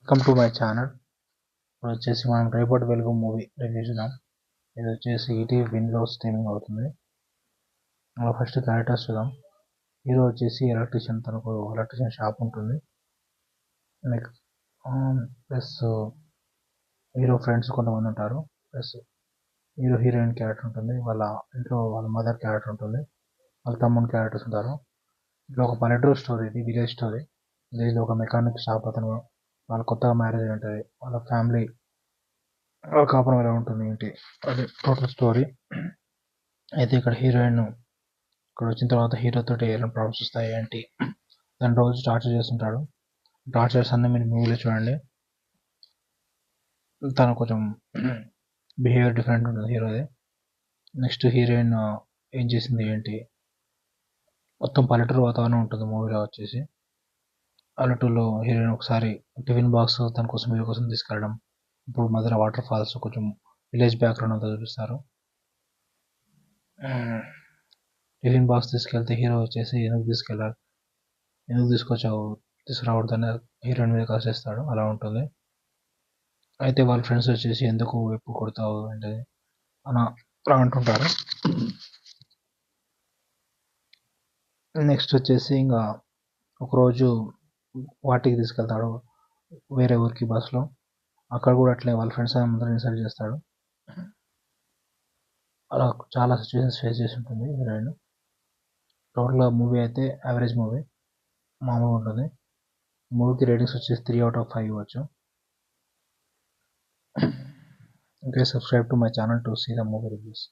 Welcome to my channel. ఇప్పుడు వచ్చేసి మనం రేపటి వెలుగు మూవీ రివ్యూ చూద్దాం. ఇది వచ్చేసి ఈటీవీ విన్లో స్ట్రీమింగ్ అవుతుంది. అలా ఫస్ట్ క్యారెక్టర్స్ చూద్దాం. హీరో వచ్చేసి ఎలక్ట్రీషియన్, తనకు ఎలక్ట్రీషియన్ షాప్ ఉంటుంది. నెక్స్ట్ ప్లస్ హీరో ఫ్రెండ్స్ కొంతమంది ఉంటారు. ప్లస్ హీరోయిన్ క్యారెక్టర్ ఉంటుంది. వాళ్ళ ఇంట్లో వాళ్ళ మదర్ క్యారెక్టర్ ఉంటుంది. వాళ్ళ తమ్ముని క్యారెక్టర్స్ ఉంటారు. ఇట్లా ఒక పల్లెటూరు స్టోరీ, ఇది విలేజ్ స్టోరీ. విలేజ్లో ఒక మెకానిక్ షాప్ అతను, వాళ్ళ కొత్తగా మ్యారేజ్ అయి ఉంటుంది. వాళ్ళ ఫ్యామిలీ కాపురం ఎలా ఉంటుంది ఏంటి, అది టోటల్ స్టోరీ. అయితే ఇక్కడ హీరోయిన్ ఇక్కడ వచ్చిన తర్వాత హీరో తోటి ఎలా ప్రాబ్లమ్స్ వస్తాయి ఏంటి, దాని రోజు టార్చర్ చేస్తుంటాడు. టార్చర్స్ అన్నీ మీరు మూవీలో చూడండి. తను కొంచెం బిహేవియర్ డిఫరెంట్ ఉంటుంది హీరోది. నెక్స్ట్ హీరోయిన్ ఏం చేసింది ఏంటి, మొత్తం పల్లెటూరు వాతావరణం ఉంటుంది మూవీలో వచ్చేసి. పల్లెటూరులో హీరోయిన్ ఒకసారి టిఫిన్ బాక్స్ తన కోసం హీరో కోసం తీసుకెళ్ళడం, ఇప్పుడు మధ్యలో వాటర్ ఫాల్స్, కొంచెం విలేజ్ బ్యాక్గ్రౌండ్ అంతా చూపిస్తారు. టిఫిన్ బాక్స్ తీసుకెళ్తే హీరో వచ్చేసి ఎందుకు తీసుకురావద్దని హీరోయిన్ మీద కాసేస్తాడు. అలా ఉంటుంది. అయితే వాళ్ళ ఫ్రెండ్స్ వచ్చేసి ఎందుకు ఎప్పుడు కొడతావు అంటే అలా అంటుంటారు. నెక్స్ట్ వచ్చేసి ఇంకా ఒకరోజు వాటికి తీసుకెళ్తాడు వేరే ఊరికి బస్సులో. అక్కడ కూడా అట్లే వాళ్ళ ఫ్రెండ్స్ అందరూ ఇన్సల్ట్ చేస్తాడు. అలా చాలా సిచ్యువేషన్స్ ఫేస్ చేసి ఉంటుంది హీరోయిన్. టోటల్గా మూవీ అయితే యావరేజ్ మూవీ, మామూలుగా ఉంటుంది. మూవీకి రేటింగ్స్ వచ్చేసి 3/5 ఇవ్వచ్చు. Okay, subscribe to my channel to see the movie reviews.